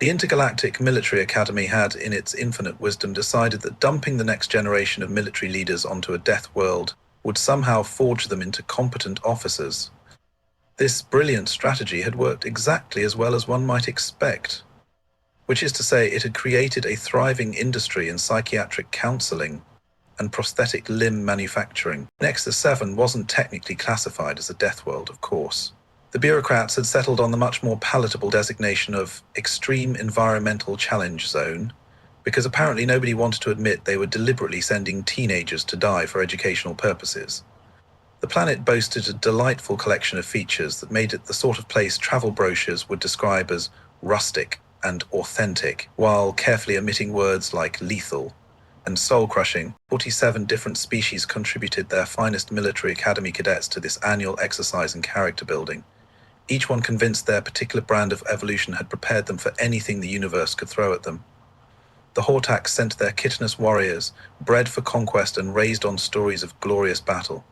The Intergalactic Military Academy had, in its infinite wisdom, decided that dumping the next generation of military leaders onto a Deathworld would somehow forge them into competent officers. This brilliant strategy had worked exactly as well as one might expect, which is to say it had created a thriving industry in psychiatric counseling and prosthetic limb manufacturing. Nexus 7 wasn't technically classified as a Deathworld, of course. The bureaucrats had settled on the much more palatable designation of Extreme Environmental Challenge Zone, because apparently nobody wanted to admit they were deliberately sending teenagers to die for educational purposes. The planet boasted a delightful collection of features that made it the sort of place travel brochures would describe as rustic and authentic, while carefully omitting words like lethal and soul-crushing. 47 different species contributed their finest military academy cadets to this annual exercise in character building, each one convinced their particular brand of evolution had prepared them for anything the universe could throw at them. The Hortaks sent their kittenous warriors, bred for conquest and raised on stories of glorious battle.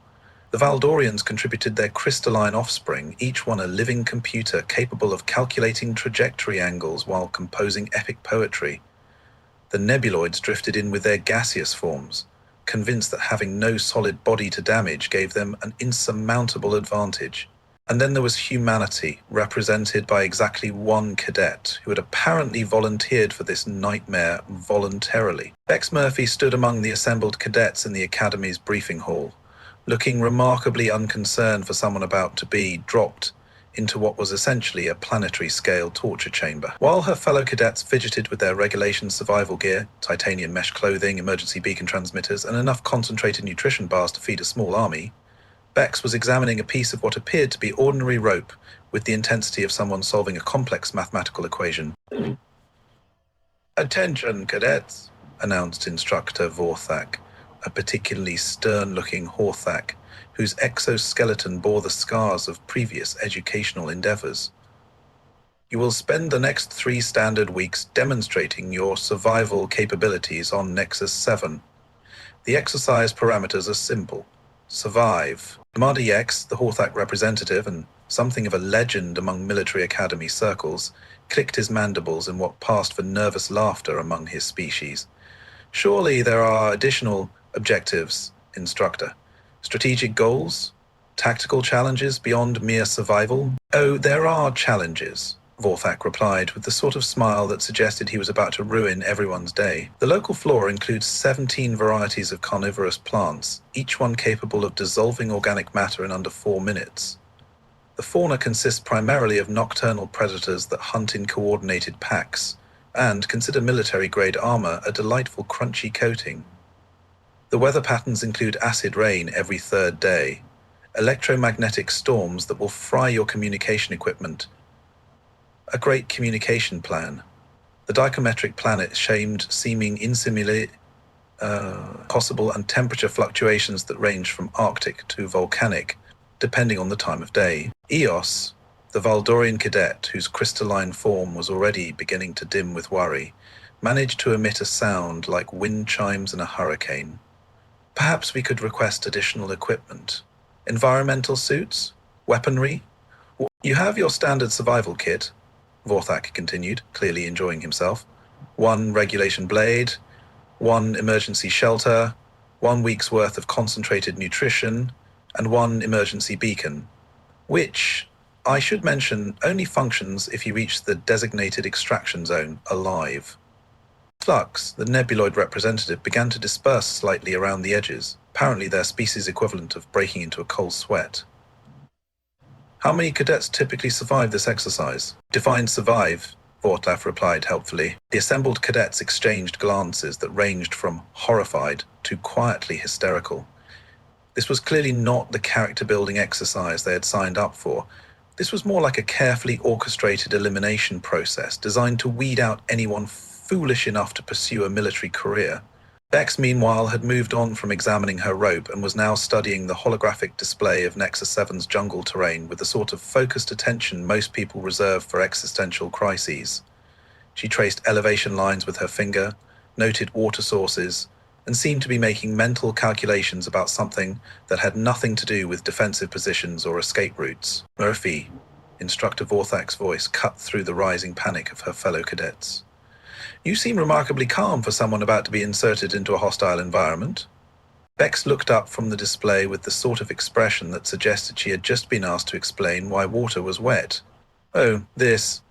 The Valdorians contributed their crystalline offspring, each one a living computer capable of calculating trajectory angles while composing epic poetry. The Nebuloids drifted in with their gaseous forms, convinced that having no solid body to damage gave them an insurmountable advantage. And then there was humanity, represented by exactly one cadet, who had apparently volunteered for this nightmare voluntarily. Bex Murphy stood among the assembled cadets in the Academy's briefing hall, looking remarkably unconcerned for someone about to be dropped into what was essentially a planetary-scale torture chamber. While her fellow cadets fidgeted with their regulation survival gear, titanium mesh clothing, emergency beacon transmitters, and enough concentrated nutrition bars to feed a small army, Bex was examining a piece of what appeared to be ordinary rope with the intensity of someone solving a complex mathematical equation. "Attention, cadets," announced Instructor Vorthak, a particularly stern-looking Horthak, whose exoskeleton bore the scars of previous educational endeavors. "You will spend the next 3 standard weeks demonstrating your survival capabilities on Nexus 7. The exercise parameters are simple. Survive." Commander Yex, the Horthak representative and something of a legend among military academy circles, clicked his mandibles in what passed for nervous laughter among his species. "Surely there are additional objectives, Instructor. Strategic goals? Tactical challenges beyond mere survival?" "Oh, there are challenges," Vorthak replied with the sort of smile that suggested he was about to ruin everyone's day. "The local flora includes 17 varieties of carnivorous plants, each one capable of dissolving organic matter in under 4 minutes. The fauna consists primarily of nocturnal predators that hunt in coordinated packs, and consider military-grade armor a delightful crunchy coating. The weather patterns include acid rain every 3rd day, electromagnetic storms that will fry your communication equipment, a great communication plan, the dichometric planet shamed seeming insimulate possible and temperature fluctuations that range from Arctic to volcanic, depending on the time of day. Eos, the Valdorian cadet, whose crystalline form was already beginning to dim with worry, managed to emit a sound like wind chimes in a hurricane. "Perhaps we could request additional equipment. Environmental suits? Weaponry? You have your standard survival kit," Vorthak continued, clearly enjoying himself. "1 regulation blade, 1 emergency shelter, 1 week's worth of concentrated nutrition, and 1 emergency beacon, which, I should mention, only functions if you reach the designated extraction zone alive." Flux, the Nebuloid representative, began to disperse slightly around the edges, apparently their species equivalent of breaking into a cold sweat. "How many cadets typically survive this exercise?" "Define survive," Vortlaf replied helpfully. The assembled cadets exchanged glances that ranged from horrified to quietly hysterical. This was clearly not the character-building exercise they had signed up for. This was more like a carefully orchestrated elimination process designed to weed out anyone foolish enough to pursue a military career. Bex, meanwhile, had moved on from examining her rope and was now studying the holographic display of Nexus 7's jungle terrain with the sort of focused attention most people reserve for existential crises. She traced elevation lines with her finger, noted water sources, and seemed to be making mental calculations about something that had nothing to do with defensive positions or escape routes. "Murphy," Instructor Vorthak's voice cut through the rising panic of her fellow cadets. "You seem remarkably calm for someone about to be inserted into a hostile environment." Bex looked up from the display with the sort of expression that suggested she had just been asked to explain why water was wet. "Oh, this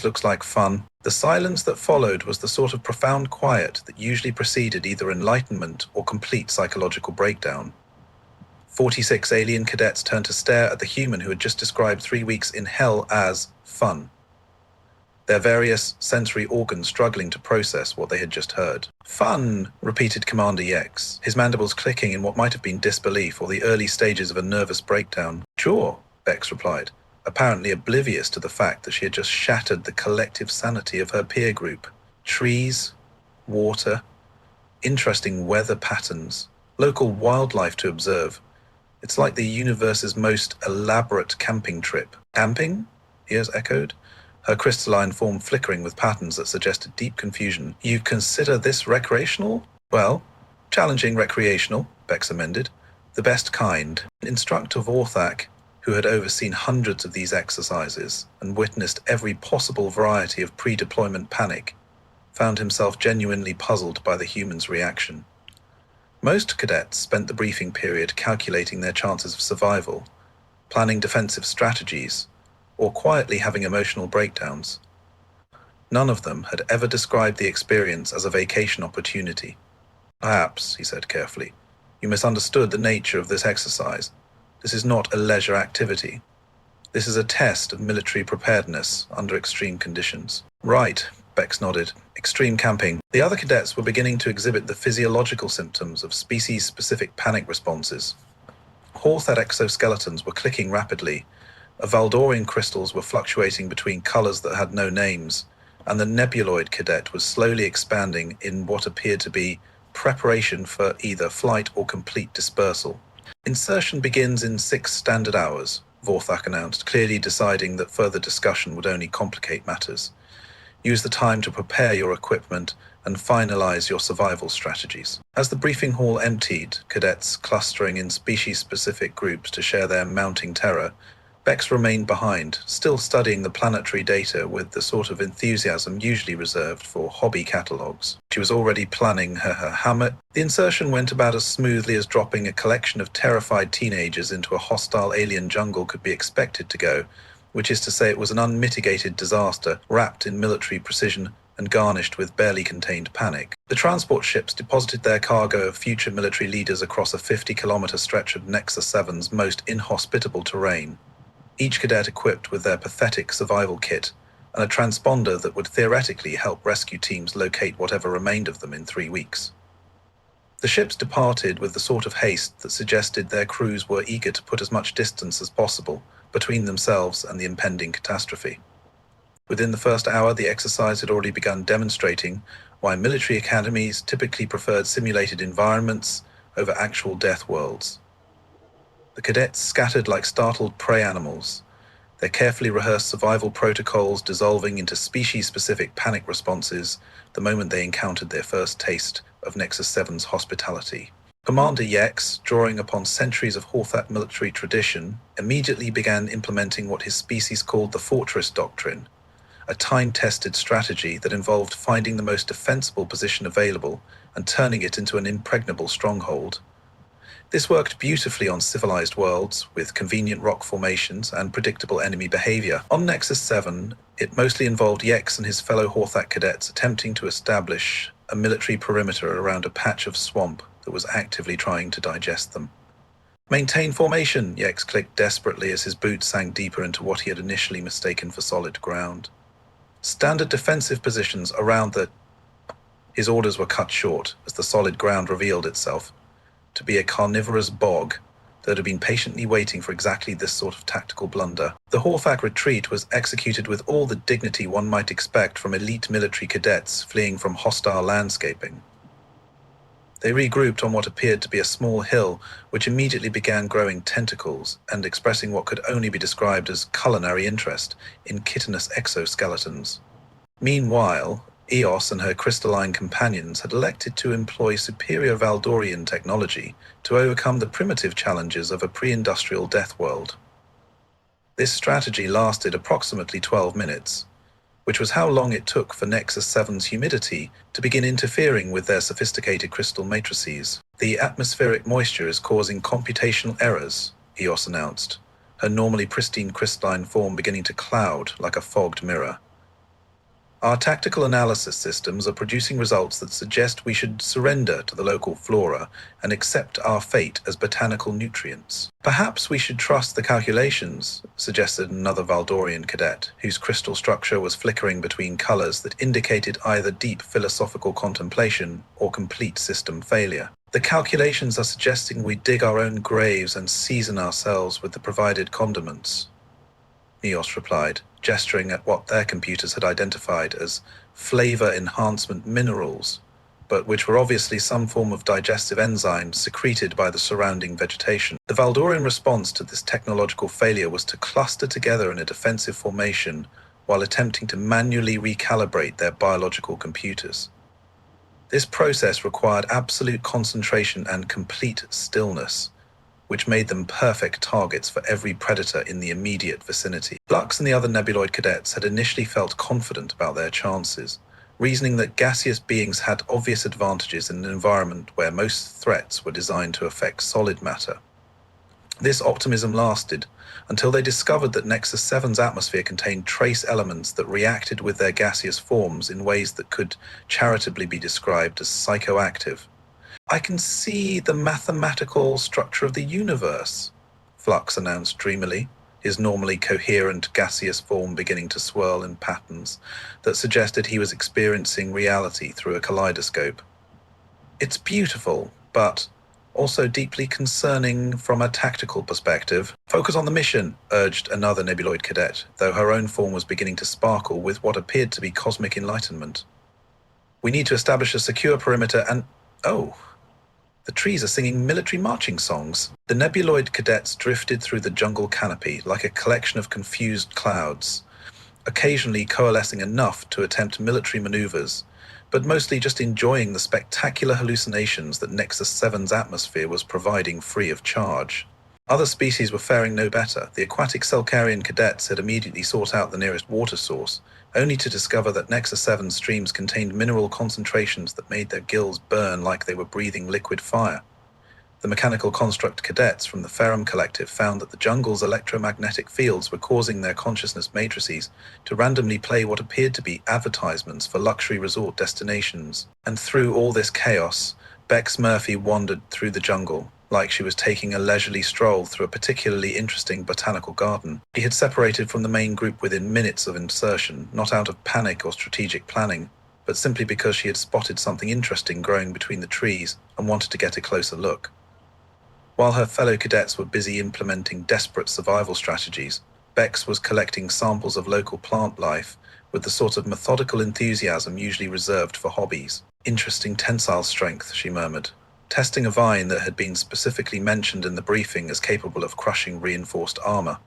looks like fun." The silence that followed was the sort of profound quiet that usually preceded either enlightenment or complete psychological breakdown. 46 alien cadets turned to stare at the human who had just described 3 weeks in hell as fun, their various sensory organs struggling to process what they had just heard. "Fun," repeated Commander Yex, his mandibles clicking in what might have been disbelief or the early stages of a nervous breakdown. "Sure," Bex replied, apparently oblivious to the fact that she had just shattered the collective sanity of her peer group. Trees, water, interesting weather patterns, local wildlife to observe. It's like the universe's most elaborate camping trip. "Camping?" Ears echoed, her crystalline form flickering with patterns that suggested deep confusion. "You consider this recreational?" "Well, challenging recreational," Bex amended. "The best kind." Instructor Vorthak, who had overseen hundreds of these exercises and witnessed every possible variety of pre-deployment panic, found himself genuinely puzzled by the human's reaction. Most cadets spent the briefing period calculating their chances of survival, planning defensive strategies, or quietly having emotional breakdowns. None of them had ever described the experience as a vacation opportunity. "Perhaps," he said carefully, "you misunderstood the nature of this exercise. This is not a leisure activity. This is a test of military preparedness under extreme conditions." "Right," Bex nodded. "Extreme camping." The other cadets were beginning to exhibit the physiological symptoms of species-specific panic responses. Horthat exoskeletons were clicking rapidly, Valdorian crystals were fluctuating between colors that had no names, and the nebuloid cadet was slowly expanding in what appeared to be preparation for either flight or complete dispersal. "Insertion begins in 6 standard hours," Vorthak announced, clearly deciding that further discussion would only complicate matters. "Use the time to prepare your equipment and finalize your survival strategies." As the briefing hall emptied, cadets clustering in species-specific groups to share their mounting terror, Bex remained behind, still studying the planetary data with the sort of enthusiasm usually reserved for hobby catalogs. She was already planning her hammock. The insertion went about as smoothly as dropping a collection of terrified teenagers into a hostile alien jungle could be expected to go, which is to say it was an unmitigated disaster, wrapped in military precision and garnished with barely contained panic. The transport ships deposited their cargo of future military leaders across a 50-kilometer stretch of Nexus 7's most inhospitable terrain, each cadet equipped with their pathetic survival kit and a transponder that would theoretically help rescue teams locate whatever remained of them in 3 weeks. The ships departed with the sort of haste that suggested their crews were eager to put as much distance as possible between themselves and the impending catastrophe. Within the first hour, the exercise had already begun demonstrating why military academies typically preferred simulated environments over actual death worlds. The cadets scattered like startled prey animals, their carefully rehearsed survival protocols dissolving into species-specific panic responses the moment they encountered their first taste of Nexus 7's hospitality. Commander Yex, drawing upon centuries of Horthat military tradition, immediately began implementing what his species called the Fortress Doctrine, a time-tested strategy that involved finding the most defensible position available and turning it into an impregnable stronghold. This worked beautifully on civilized worlds, with convenient rock formations and predictable enemy behavior. On Nexus 7, it mostly involved Yex and his fellow Horthat cadets attempting to establish a military perimeter around a patch of swamp that was actively trying to digest them. "Maintain formation," Yex clicked desperately as his boots sank deeper into what he had initially mistaken for solid ground. "Standard defensive positions around the—" His orders were cut short as the solid ground revealed itself to be a carnivorous bog that had been patiently waiting for exactly this sort of tactical blunder. The Horthak retreat was executed with all the dignity one might expect from elite military cadets fleeing from hostile landscaping. They regrouped on what appeared to be a small hill, which immediately began growing tentacles and expressing what could only be described as culinary interest in chitinous exoskeletons. Meanwhile, Eos and her crystalline companions had elected to employ superior Valdorian technology to overcome the primitive challenges of a pre-industrial Deathworld. This strategy lasted approximately 12 minutes, which was how long it took for Nexus 7's humidity to begin interfering with their sophisticated crystal matrices. "The atmospheric moisture is causing computational errors," EOS announced, her normally pristine crystalline form beginning to cloud like a fogged mirror. "Our tactical analysis systems are producing results that suggest we should surrender to the local flora and accept our fate as botanical nutrients. Perhaps we should trust the calculations," suggested another Valdorian cadet, whose crystal structure was flickering between colors that indicated either deep philosophical contemplation or complete system failure. "The calculations are suggesting we dig our own graves and season ourselves with the provided condiments," Neos replied, gesturing at what their computers had identified as flavor enhancement minerals, but which were obviously some form of digestive enzymes secreted by the surrounding vegetation. The Valdorian response to this technological failure was to cluster together in a defensive formation while attempting to manually recalibrate their biological computers. This process required absolute concentration and complete stillness, which made them perfect targets for every predator in the immediate vicinity. Flux and the other Nebuloid cadets had initially felt confident about their chances, reasoning that gaseous beings had obvious advantages in an environment where most threats were designed to affect solid matter. This optimism lasted until they discovered that Nexus 7's atmosphere contained trace elements that reacted with their gaseous forms in ways that could charitably be described as psychoactive. "I can see the mathematical structure of the universe," Flux announced dreamily, his normally coherent gaseous form beginning to swirl in patterns that suggested he was experiencing reality through a kaleidoscope. "It's beautiful, but also deeply concerning from a tactical perspective." "Focus on the mission," urged another Nebuloid cadet, though her own form was beginning to sparkle with what appeared to be cosmic enlightenment. "We need to establish a secure perimeter and—" "Oh, the trees are singing military marching songs." The Nebuloid cadets drifted through the jungle canopy like a collection of confused clouds, occasionally coalescing enough to attempt military maneuvers, but mostly just enjoying the spectacular hallucinations that Nexus 7's atmosphere was providing free of charge. Other species were faring no better. The aquatic Selkarian cadets had immediately sought out the nearest water source, only to discover that Nexus 7 streams contained mineral concentrations that made their gills burn like they were breathing liquid fire. The mechanical construct cadets from the Ferrum Collective found that the jungle's electromagnetic fields were causing their consciousness matrices to randomly play what appeared to be advertisements for luxury resort destinations. And through all this chaos, Bex Murphy wandered through the jungle, like she was taking a leisurely stroll through a particularly interesting botanical garden. She had separated from the main group within minutes of insertion, not out of panic or strategic planning, but simply because she had spotted something interesting growing between the trees and wanted to get a closer look. While her fellow cadets were busy implementing desperate survival strategies, Bex was collecting samples of local plant life with the sort of methodical enthusiasm usually reserved for hobbies. "Interesting tensile strength," she murmured, testing a vine that had been specifically mentioned in the briefing as capable of crushing reinforced armor.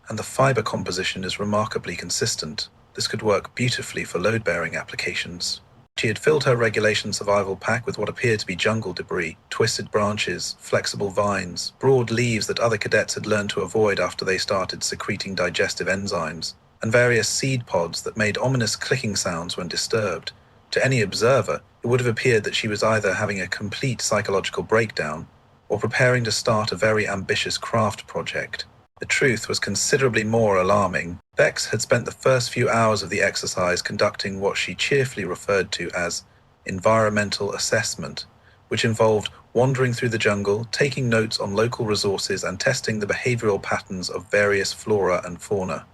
"And the fiber composition is remarkably consistent. This could work beautifully for load-bearing applications." She had filled her regulation survival pack with what appeared to be jungle debris, twisted branches, flexible vines, broad leaves that other cadets had learned to avoid after they started secreting digestive enzymes, and various seed pods that made ominous clicking sounds when disturbed. To any observer, it would have appeared that she was either having a complete psychological breakdown or preparing to start a very ambitious craft project. The truth was considerably more alarming. Bex had spent the first few hours of the exercise conducting what she cheerfully referred to as environmental assessment, which involved wandering through the jungle, taking notes on local resources, and testing the behavioral patterns of various flora and fauna.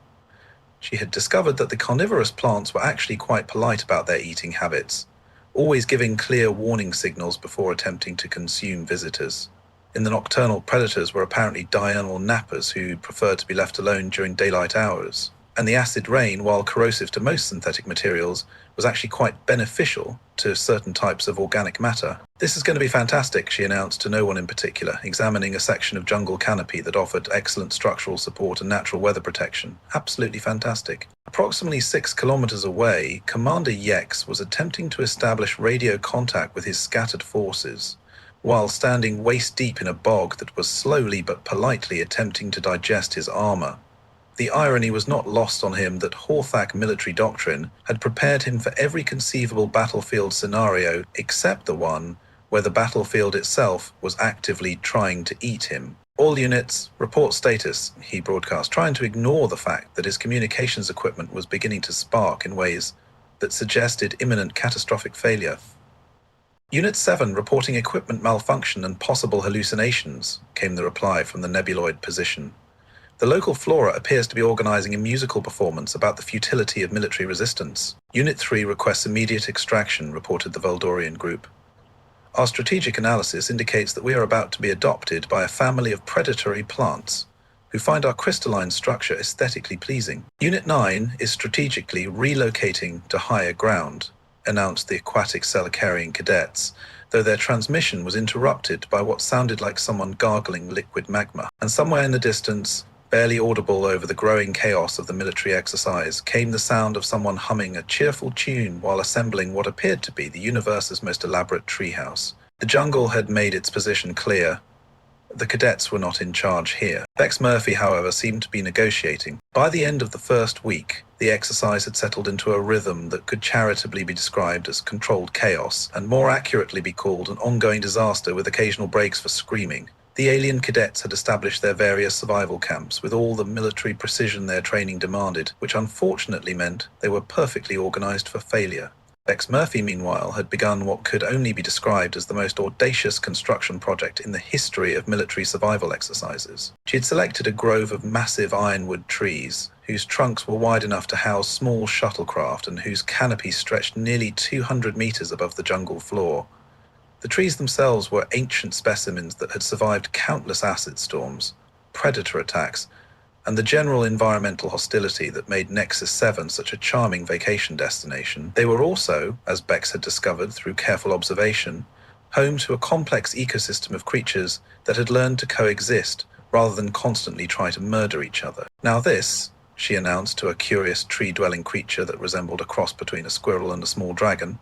She had discovered that the carnivorous plants were actually quite polite about their eating habits, always giving clear warning signals before attempting to consume visitors. In the nocturnal predators were apparently diurnal nappers who preferred to be left alone during daylight hours. And the acid rain, while corrosive to most synthetic materials, was actually quite beneficial to certain types of organic matter. "This is going to be fantastic," she announced to no one in particular, examining a section of jungle canopy that offered excellent structural support and natural weather protection. "Absolutely fantastic." Approximately 6 kilometers away, Commander Yex was attempting to establish radio contact with his scattered forces, while standing waist-deep in a bog that was slowly but politely attempting to digest his armor. The irony was not lost on him that Horthak military doctrine had prepared him for every conceivable battlefield scenario except the one where the battlefield itself was actively trying to eat him. "All units, report status," he broadcast, trying to ignore the fact that his communications equipment was beginning to spark in ways that suggested imminent catastrophic failure. "Unit 7 reporting equipment malfunction and possible hallucinations," came the reply from the nebuloid position. "The local flora appears to be organizing a musical performance about the futility of military resistance. Unit 3 requests immediate extraction," reported the Voldorian group. "Our strategic analysis indicates that we are about to be adopted by a family of predatory plants who find our crystalline structure aesthetically pleasing. Unit 9 is strategically relocating to higher ground," announced the aquatic Selacharian cadets, though their transmission was interrupted by what sounded like someone gargling liquid magma. And somewhere in the distance, barely audible over the growing chaos of the military exercise, came the sound of someone humming a cheerful tune while assembling what appeared to be the universe's most elaborate treehouse. The jungle had made its position clear. The cadets were not in charge here. Bex Murphy, however, seemed to be negotiating. By the end of the first week, the exercise had settled into a rhythm that could charitably be described as controlled chaos, and more accurately be called an ongoing disaster with occasional breaks for screaming. The alien cadets had established their various survival camps with all the military precision their training demanded, which unfortunately meant they were perfectly organized for failure. Bex Murphy, meanwhile, had begun what could only be described as the most audacious construction project in the history of military survival exercises. She had selected a grove of massive ironwood trees, whose trunks were wide enough to house small shuttlecraft and whose canopy stretched nearly 200 meters above the jungle floor. The trees themselves were ancient specimens that had survived countless acid storms, predator attacks, and the general environmental hostility that made Nexus 7 such a charming vacation destination. They were also, as Bex had discovered through careful observation, home to a complex ecosystem of creatures that had learned to coexist rather than constantly try to murder each other. "Now this," she announced to a curious tree-dwelling creature that resembled a cross between a squirrel and a small dragon,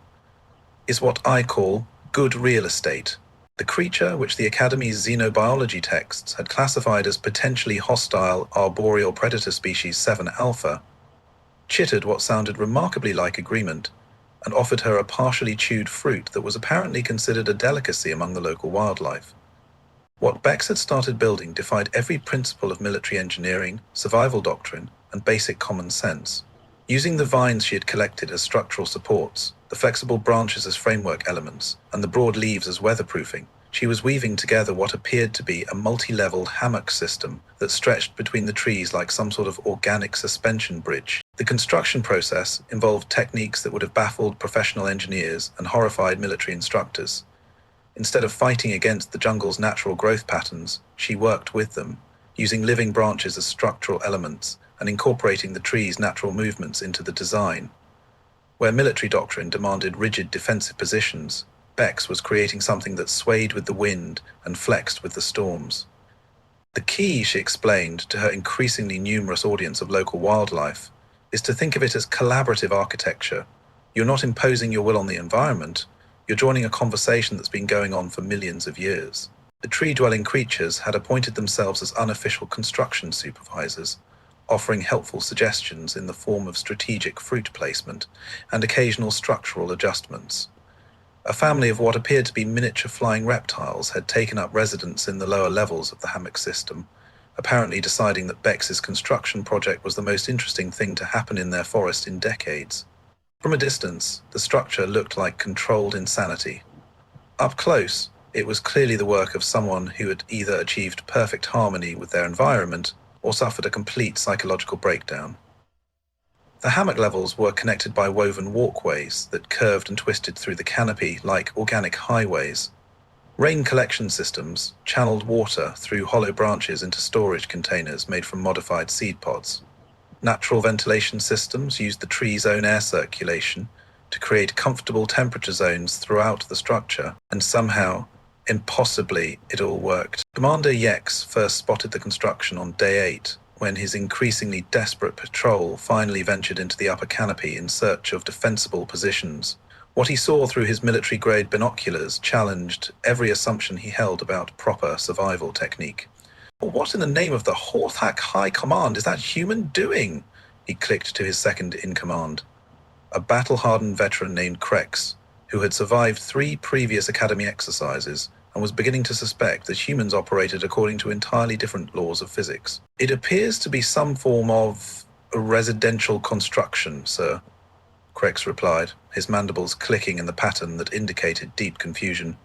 "is what I call good real estate." The creature, which the Academy's xenobiology texts had classified as potentially hostile arboreal predator species 7 alpha, chittered what sounded remarkably like agreement and offered her a partially chewed fruit that was apparently considered a delicacy among the local wildlife. What Bex had started building defied every principle of military engineering, survival doctrine, and basic common sense. Using the vines she had collected as structural supports, the flexible branches as framework elements, and the broad leaves as weatherproofing, she was weaving together what appeared to be a multi-leveled hammock system that stretched between the trees like some sort of organic suspension bridge. The construction process involved techniques that would have baffled professional engineers and horrified military instructors. Instead of fighting against the jungle's natural growth patterns, she worked with them, using living branches as structural elements and incorporating the tree's natural movements into the design. Where military doctrine demanded rigid defensive positions, Bex was creating something that swayed with the wind and flexed with the storms. "The key," she explained to her increasingly numerous audience of local wildlife, "is to think of it as collaborative architecture. You're not imposing your will on the environment, you're joining a conversation that's been going on for millions of years." The tree-dwelling creatures had appointed themselves as unofficial construction supervisors, offering helpful suggestions in the form of strategic fruit placement and occasional structural adjustments. A family of what appeared to be miniature flying reptiles had taken up residence in the lower levels of the hammock system, apparently deciding that Bex's construction project was the most interesting thing to happen in their forest in decades. From a distance, the structure looked like controlled insanity. Up close, it was clearly the work of someone who had either achieved perfect harmony with their environment or suffered a complete psychological breakdown. The hammock levels were connected by woven walkways that curved and twisted through the canopy like organic highways. Rain collection systems channeled water through hollow branches into storage containers made from modified seed pods. Natural ventilation systems used the tree's own air circulation to create comfortable temperature zones throughout the structure, and somehow, impossibly, it all worked. Commander Yex first spotted the construction on day 8, when his increasingly desperate patrol finally ventured into the upper canopy in search of defensible positions. What he saw through his military-grade binoculars challenged every assumption he held about proper survival technique. What in the name of the Horthak High Command is that human doing? He clicked to his second in command, a battle-hardened veteran named Krex, who had survived 3 previous Academy exercises and was beginning to suspect that humans operated according to entirely different laws of physics. It appears to be some form of a residential construction, sir, Krex replied, his mandibles clicking in the pattern that indicated deep confusion.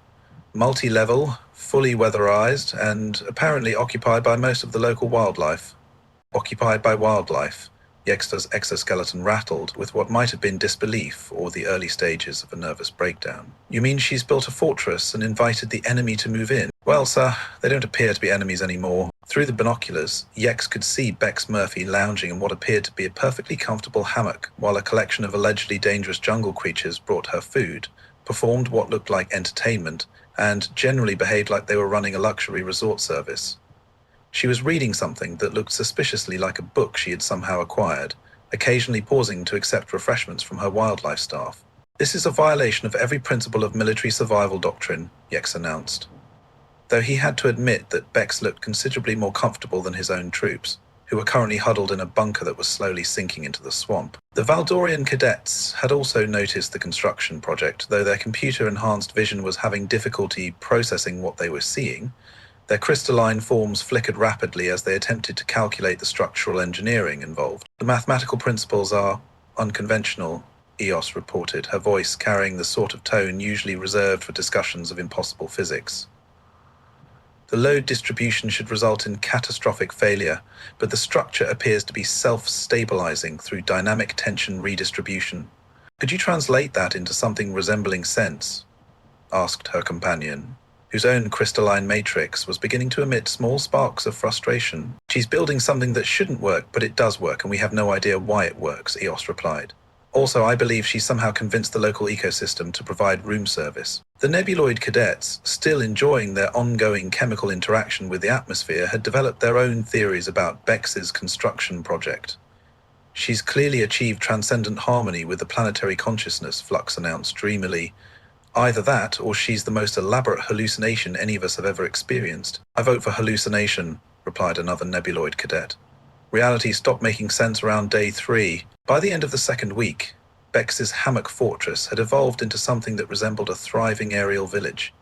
Multi-level, fully weatherized, and apparently occupied by most of the local wildlife. Occupied by wildlife. Yexta's exoskeleton rattled with what might have been disbelief or the early stages of a nervous breakdown. You mean she's built a fortress and invited the enemy to move in? Well, sir, they don't appear to be enemies anymore. Through the binoculars, Yex could see Bex Murphy lounging in what appeared to be a perfectly comfortable hammock, while a collection of allegedly dangerous jungle creatures brought her food, performed what looked like entertainment, and generally behaved like they were running a luxury resort service. She was reading something that looked suspiciously like a book she had somehow acquired, occasionally pausing to accept refreshments from her wildlife staff. This is a violation of every principle of military survival doctrine, Yex announced, though he had to admit that Bex looked considerably more comfortable than his own troops, who were currently huddled in a bunker that was slowly sinking into the swamp. The Valdorian cadets had also noticed the construction project, though their computer-enhanced vision was having difficulty processing what they were seeing. Their crystalline forms flickered rapidly as they attempted to calculate the structural engineering involved. The mathematical principles are unconventional, Eos reported, her voice carrying the sort of tone usually reserved for discussions of impossible physics. The load distribution should result in catastrophic failure, but the structure appears to be self-stabilizing through dynamic tension redistribution. Could you translate that into something resembling sense? Asked her companion, whose own crystalline matrix was beginning to emit small sparks of frustration. She's building something that shouldn't work, but it does work, and we have no idea why it works, Eos replied. Also, I believe she somehow convinced the local ecosystem to provide room service. The Nebuloid cadets, still enjoying their ongoing chemical interaction with the atmosphere, had developed their own theories about Bex's construction project. She's clearly achieved transcendent harmony with the planetary consciousness, Flux announced dreamily. Either that, or she's the most elaborate hallucination any of us have ever experienced. I vote for hallucination, replied another Nebuloid cadet. Reality stopped making sense around day 3. By the end of the second week, Bex's Hammock fortress had evolved into something that resembled a thriving aerial village.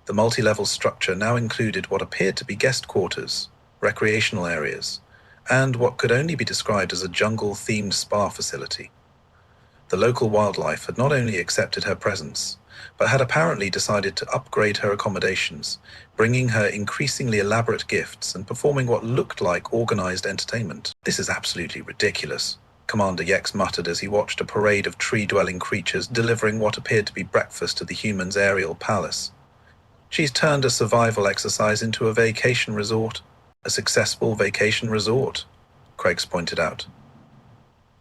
The multi-level structure now included what appeared to be guest quarters, recreational areas, and what could only be described as a jungle-themed spa facility. The local wildlife had not only accepted her presence, but had apparently decided to upgrade her accommodations, bringing her increasingly elaborate gifts and performing what looked like organized entertainment. This is absolutely ridiculous, Commander Yex muttered as he watched a parade of tree-dwelling creatures delivering what appeared to be breakfast to the humans' aerial palace. She's turned a survival exercise into a vacation resort. A successful vacation resort, Craigs pointed out.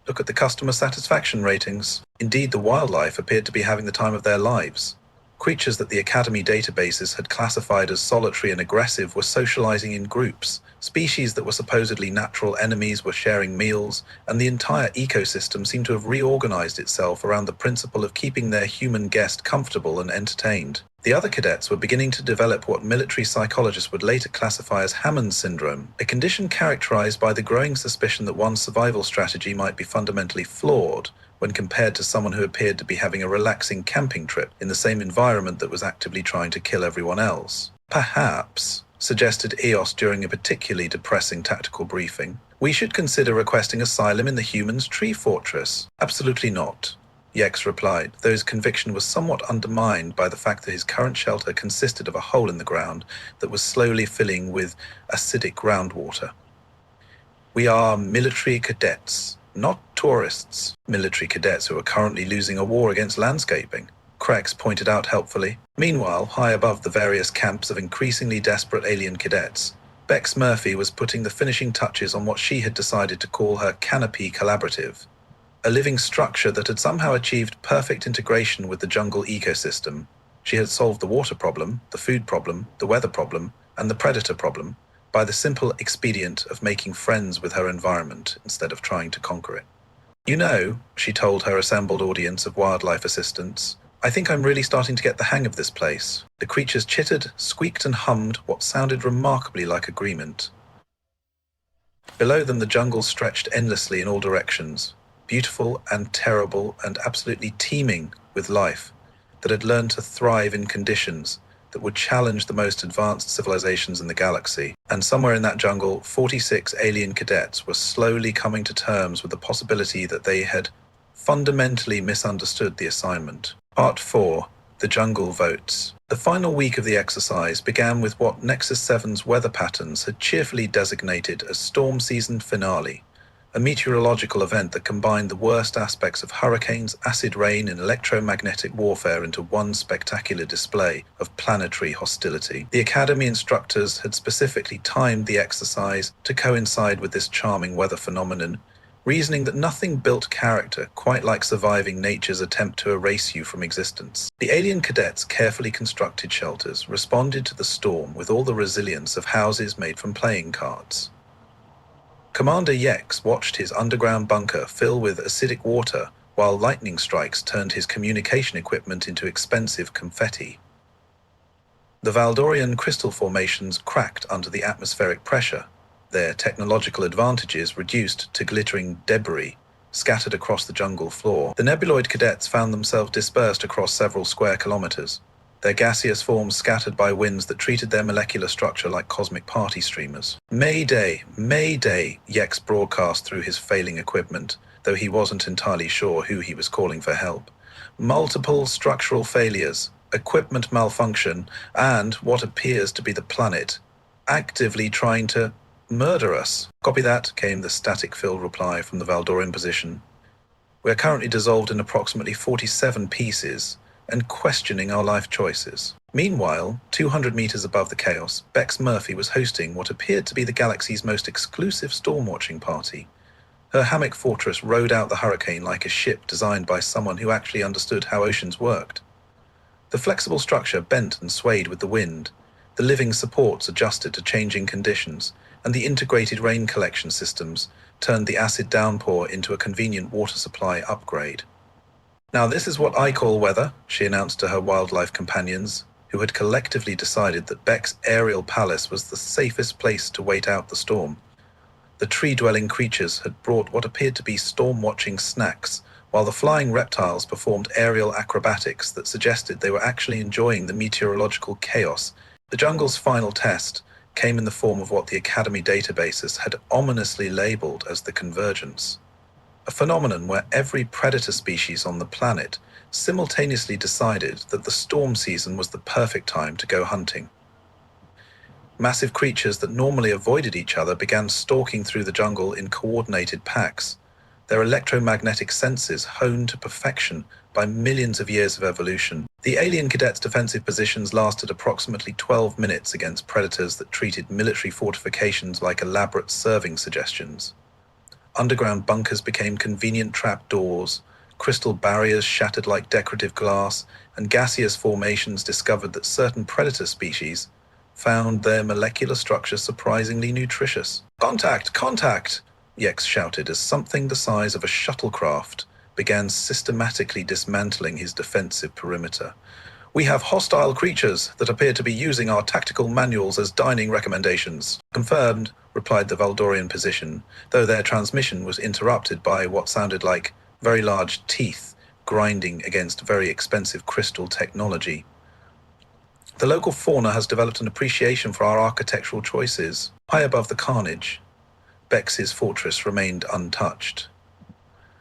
Look at the customer satisfaction ratings. Indeed, the wildlife appeared to be having the time of their lives. Creatures that the Academy databases had classified as solitary and aggressive were socializing in groups. Species that were supposedly natural enemies were sharing meals, and the entire ecosystem seemed to have reorganized itself around the principle of keeping their human guest comfortable and entertained. The other cadets were beginning to develop what military psychologists would later classify as Hammond syndrome, a condition characterized by the growing suspicion that one's survival strategy might be fundamentally flawed when compared to someone who appeared to be having a relaxing camping trip in the same environment that was actively trying to kill everyone else. Perhaps, suggested Eos during a particularly depressing tactical briefing, we should consider requesting asylum in the humans' tree fortress. Absolutely not, Yex replied, though his conviction was somewhat undermined by the fact that his current shelter consisted of a hole in the ground that was slowly filling with acidic groundwater. We are military cadets, not tourists. Military cadets who are currently losing a war against landscaping, Craigs pointed out helpfully. Meanwhile, high above the various camps of increasingly desperate alien cadets, Bex Murphy was putting the finishing touches on what she had decided to call her Canopy Collaborative, a living structure that had somehow achieved perfect integration with the jungle ecosystem. She had solved the water problem, the food problem, the weather problem, and the predator problem by the simple expedient of making friends with her environment instead of trying to conquer it. You know, she told her assembled audience of wildlife assistants, I think I'm really starting to get the hang of this place. The creatures chittered, squeaked and hummed what sounded remarkably like agreement. Below them the jungle stretched endlessly in all directions, beautiful and terrible and absolutely teeming with life that had learned to thrive in conditions that would challenge the most advanced civilizations in the galaxy. And somewhere in that jungle, 46 alien cadets were slowly coming to terms with the possibility that they had fundamentally misunderstood the assignment. Part 4. The Jungle Votes. The final week of the exercise began with what Nexus 7's weather patterns had cheerfully designated as Storm Season Finale, a meteorological event that combined the worst aspects of hurricanes, acid rain, and electromagnetic warfare into one spectacular display of planetary hostility. The Academy instructors had specifically timed the exercise to coincide with this charming weather phenomenon, reasoning that nothing built character quite like surviving nature's attempt to erase you from existence. The alien cadets' carefully constructed shelters responded to the storm with all the resilience of houses made from playing cards. Commander Yex watched his underground bunker fill with acidic water while lightning strikes turned his communication equipment into expensive confetti. The Valdorian crystal formations cracked under the atmospheric pressure, their technological advantages reduced to glittering debris scattered across the jungle floor. The nebuloid cadets found themselves dispersed across several square kilometers, their gaseous forms scattered by winds that treated their molecular structure like cosmic party streamers. Mayday, Mayday, Yex broadcast through his failing equipment, though he wasn't entirely sure who he was calling for help. Multiple structural failures, equipment malfunction, and what appears to be the planet actively trying to murder us. Copy that, came the static-filled reply from the Valdorian position. We are currently dissolved in approximately 47 pieces and questioning our life choices. Meanwhile, 200 meters above the chaos, Bex Murphy was hosting what appeared to be the galaxy's most exclusive storm-watching party. Her hammock fortress rode out the hurricane like a ship designed by someone who actually understood how oceans worked. The flexible structure bent and swayed with the wind, the living supports adjusted to changing conditions, and the integrated rain collection systems turned the acid downpour into a convenient water supply upgrade. Now this is what I call weather, she announced to her wildlife companions, who had collectively decided that Beck's aerial palace was the safest place to wait out the storm. The tree-dwelling creatures had brought what appeared to be storm-watching snacks, while the flying reptiles performed aerial acrobatics that suggested they were actually enjoying the meteorological chaos. The jungle's final test came in the form of what the Academy databases had ominously labeled as the convergence, a phenomenon where every predator species on the planet simultaneously decided that the storm season was the perfect time to go hunting. Massive creatures that normally avoided each other began stalking through the jungle in coordinated packs, their electromagnetic senses honed to perfection by millions of years of evolution. The alien cadets' defensive positions lasted approximately 12 minutes against predators that treated military fortifications like elaborate serving suggestions. Underground bunkers became convenient trapdoors, crystal barriers shattered like decorative glass, and gaseous formations discovered that certain predator species found their molecular structure surprisingly nutritious. "Contact! Contact!" Yex shouted as something the size of a shuttlecraft began systematically dismantling his defensive perimeter. "We have hostile creatures that appear to be using our tactical manuals as dining recommendations." "Confirmed," replied the Valdorian position, though their transmission was interrupted by what sounded like very large teeth grinding against very expensive crystal technology. "The local fauna has developed an appreciation for our architectural choices." High above the carnage, Bex's fortress remained untouched.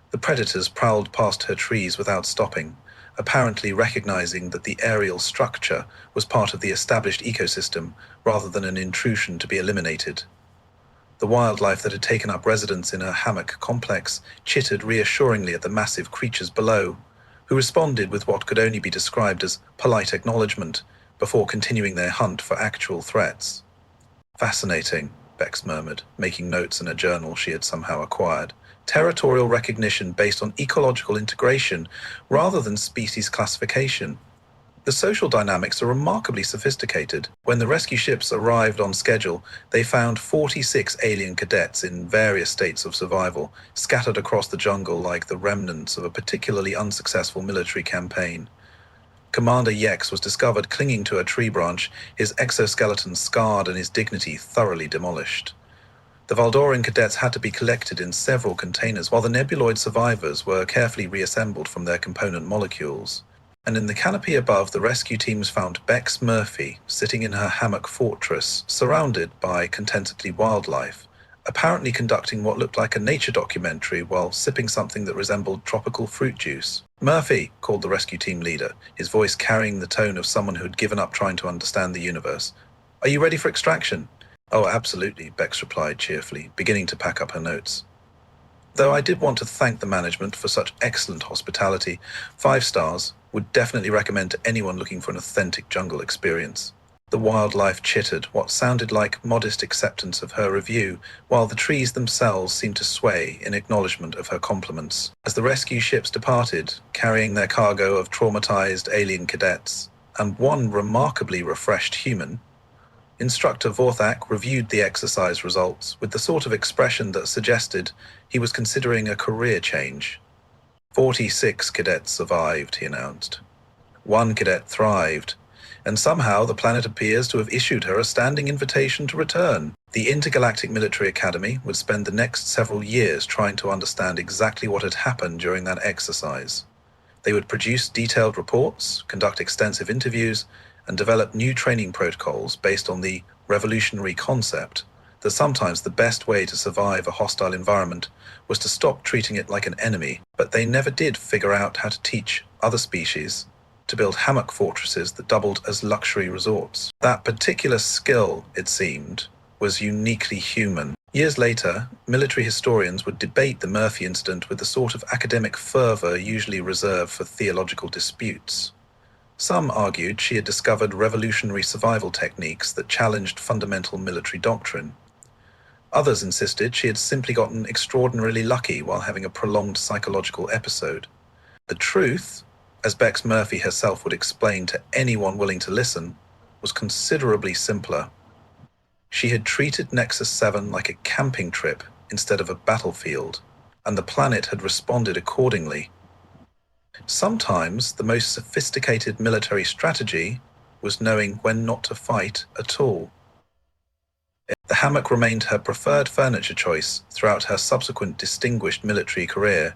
The predators prowled past her trees without stopping, apparently recognizing that the aerial structure was part of the established ecosystem rather than an intrusion to be eliminated. The wildlife that had taken up residence in her hammock complex chittered reassuringly at the massive creatures below, who responded with what could only be described as polite acknowledgement before continuing their hunt for actual threats. "Fascinating," Bex murmured, making notes in a journal she had somehow acquired. "Territorial recognition based on ecological integration rather than species classification. The social dynamics are remarkably sophisticated." When the rescue ships arrived on schedule, they found 46 alien cadets in various states of survival, scattered across the jungle like the remnants of a particularly unsuccessful military campaign. Commander Yex was discovered clinging to a tree branch, his exoskeleton scarred and his dignity thoroughly demolished. The Valdoran cadets had to be collected in several containers, while the nebuloid survivors were carefully reassembled from their component molecules. And in the canopy above, the rescue teams found Bex Murphy sitting in her hammock fortress, surrounded by contentedly wildlife, apparently conducting what looked like a nature documentary while sipping something that resembled tropical fruit juice. "Murphy," called the rescue team leader, his voice carrying the tone of someone who had given up trying to understand the universe. "Are you ready for extraction?" "Oh, absolutely," Bex replied cheerfully, beginning to pack up her notes. "Though I did want to thank the management for such excellent hospitality, 5 stars, would definitely recommend to anyone looking for an authentic jungle experience." The wildlife chittered what sounded like modest acceptance of her review, while the trees themselves seemed to sway in acknowledgement of her compliments. As the rescue ships departed, carrying their cargo of traumatized alien cadets, and one remarkably refreshed human, Instructor Vorthak reviewed the exercise results with the sort of expression that suggested he was considering a career change. 46 cadets survived, he announced. 1 cadet thrived, and somehow the planet appears to have issued her a standing invitation to return. The Intergalactic Military Academy would spend the next several years trying to understand exactly what had happened during that exercise. They would produce detailed reports, conduct extensive interviews, and develop new training protocols based on the revolutionary concept that sometimes the best way to survive a hostile environment was to stop treating it like an enemy. But they never did figure out how to teach other species to build hammock fortresses that doubled as luxury resorts. That particular skill, it seemed, was uniquely human. Years later, military historians would debate the Murphy incident with the sort of academic fervor usually reserved for theological disputes. Some argued she had discovered revolutionary survival techniques that challenged fundamental military doctrine. Others insisted she had simply gotten extraordinarily lucky while having a prolonged psychological episode. The truth, as Bex Murphy herself would explain to anyone willing to listen, was considerably simpler. She had treated Nexus 7 like a camping trip instead of a battlefield, and the planet had responded accordingly. Sometimes the most sophisticated military strategy was knowing when not to fight at all. The hammock remained her preferred furniture choice throughout her subsequent distinguished military career,